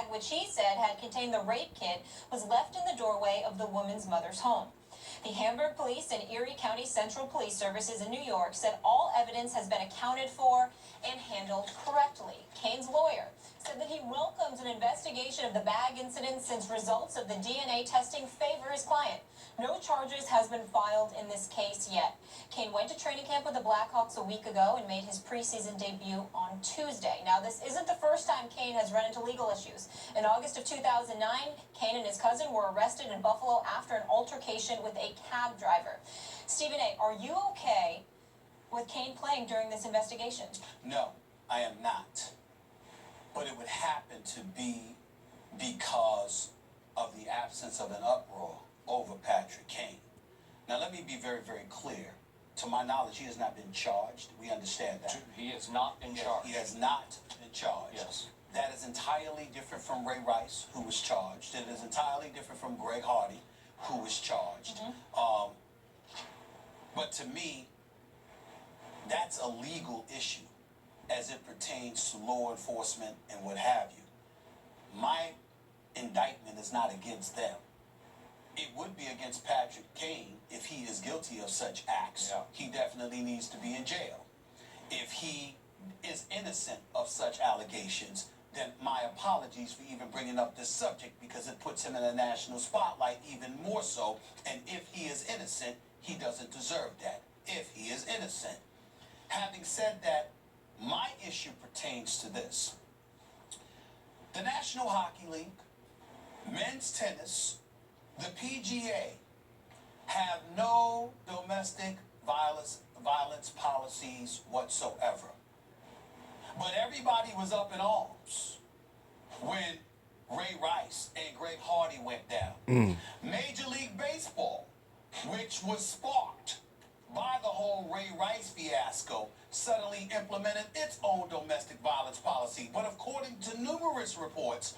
which he said had contained the rape kit, was left in the doorway of the woman's mother's home. The Hamburg Police and Erie County Central Police Services in New York said all evidence has been accounted for and handled correctly. Kane's lawyer said that he welcomes an investigation of the bag incident since results of the DNA testing favor his client. No charges has been filed in this case yet. Kane went to training camp with the Blackhawks a week ago and made his preseason debut on Tuesday. Now, this isn't the first time Kane has run into legal issues. In August of 2009, Kane and his cousin were arrested in Buffalo after an altercation with a cab driver. Stephen A., are you okay with Kane playing during this investigation? No, I am not. But it would happen to be because of the absence of an uproar over Patrick Kane. Now, let me be very, very clear. To my knowledge, he has not been charged. We understand that. He has not been charged. He has not been charged. Yes. That is entirely different from Ray Rice, who was charged. It is entirely different from Greg Hardy, who was charged. But to me, that's a legal issue as it pertains to law enforcement and what have you. My indictment is not against them. It would be against Patrick Kane if he is guilty of such acts. Yeah. He definitely needs to be in jail. If he is innocent of such allegations, then my apologies for even bringing up this subject, because it puts him in a national spotlight even more so. And if he is innocent, he doesn't deserve that, if he is innocent. Having said that, my issue pertains to this. The National Hockey League, men's tennis, the PGA have no domestic violence policies whatsoever. But everybody was up in arms when Ray Rice and Greg Hardy went down. Major League Baseball, which was sparked by the whole Ray Rice fiasco, suddenly implemented its own domestic violence policy. But according to numerous reports,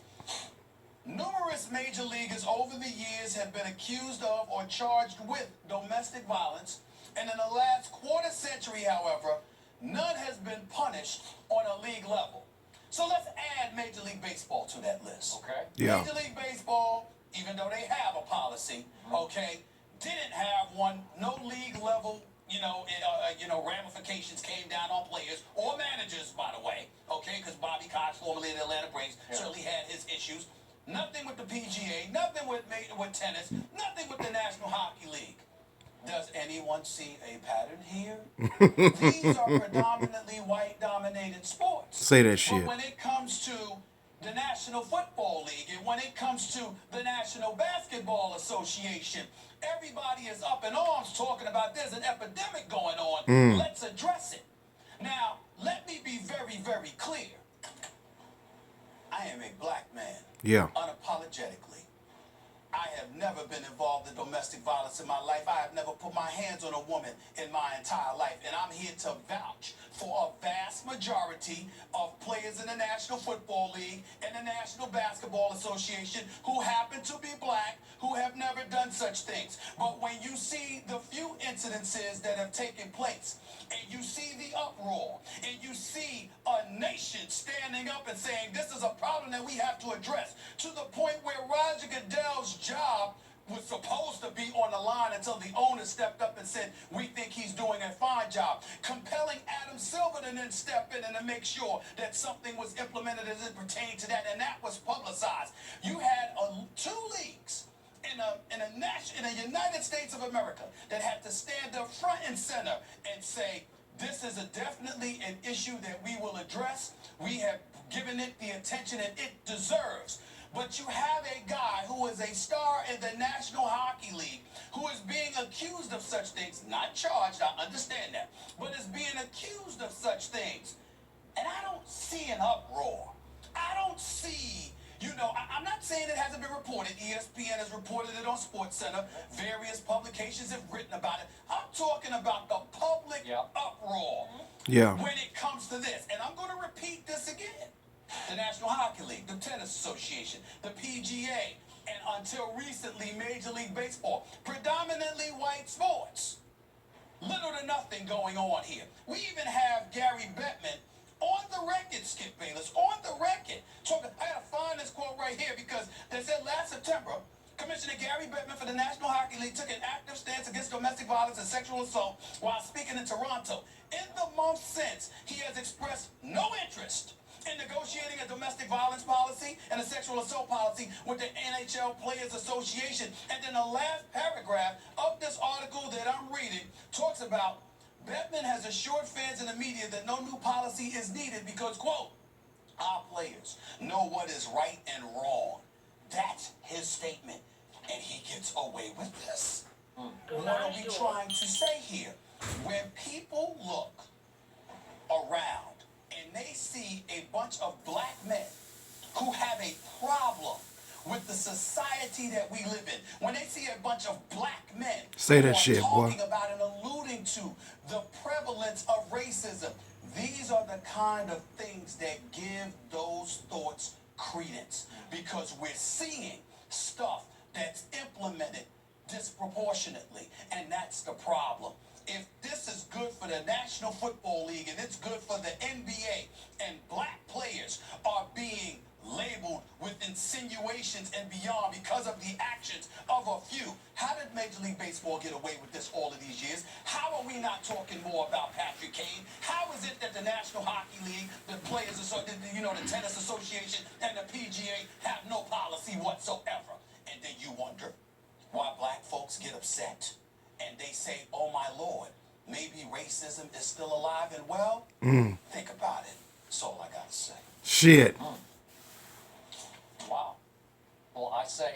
numerous major leaguers over the years have been accused of or charged with domestic violence. And in the last quarter century, however, none has been punished on a league level. So let's add Major League Baseball to that list. Okay. Yeah. Major League Baseball, even though they have a policy, okay, didn't have one. No league level, ramifications came down on players or managers, by the way, okay, because Bobby Cox, formerly of the Atlanta Braves, certainly had his issues. Nothing with the PGA, nothing with tennis, nothing with the National Hockey League. Does anyone see a pattern here? These are predominantly white-dominated sports. Say that shit. But when it comes to the National Football League and when it comes to the National Basketball Association, everybody is up in arms talking about there's an epidemic going on. Let's address it. Now, let me be very, very clear. I am a black man. Yeah. Unapologetically. I have never been involved in domestic violence in my life. I have never put my hands on a woman in my entire life. And I'm here to vouch for a vast majority of players in the National Football League and the National Basketball Association who happen to be black, who have never done such things. But when you see the few incidences that have taken place, and you see the uproar, and you see a nation standing up and saying this is a problem that we have to address, to the point where Roger Goodell's job was supposed to be on the line until the owner stepped up and said, we think he's doing a fine job, compelling Adam Silver to then step in and to make sure that something was implemented as it pertained to that, and that was publicized. You had two leagues in the United States of America that had to stand up front and center and say, this is definitely an issue that we will address. We have given it the attention that it deserves. But you have a guy who is a star in the National Hockey League who is being accused of such things, not charged, I understand that, but is being accused of such things. And I don't see an uproar. I don't see, I'm not saying it hasn't been reported. ESPN has reported it on SportsCenter. Various publications have written about it. I'm talking about the public uproar when it comes to this. And I'm going to repeat this again. The National Hockey League, the Tennis Association, the PGA, and until recently, Major League Baseball, predominantly white sports. Little to nothing going on here. We even have Gary Bettman on the record, Skip Bayless, on the record. I gotta find this quote right here because they said last September, Commissioner Gary Bettman for the National Hockey League took an active stance against domestic violence and sexual assault while speaking in Toronto. In the months since, he has expressed no interest in negotiating a domestic violence policy and a sexual assault policy with the NHL Players Association. And then the last paragraph of this article that I'm reading talks about Bettman has assured fans in the media that no new policy is needed because, quote, our players know what is right and wrong. That's his statement, and he gets away with this. What are we trying to say here? When people look around and they see a bunch of black men who have a problem with the society that we live in, when they see a bunch of black men say that who are shit, boy, talking about and alluding to the prevalence of racism, these are the kind of things that give those thoughts credence, because we're seeing stuff that's implemented disproportionately, and that's the problem. If this is good for the National Football League and it's good for the NBA, and black players are being labeled with insinuations and beyond because of the actions of a few, how did Major League Baseball get away with this all of these years? How are we not talking more about Patrick Kane? How is it that the National Hockey League, the Players Association, the Tennis Association, and the PGA have no policy whatsoever? And then you wonder why black folks get upset and they say, oh my Lord, maybe racism is still alive and well? Think about it. That's all I gotta say. shit. Wow. Well, I say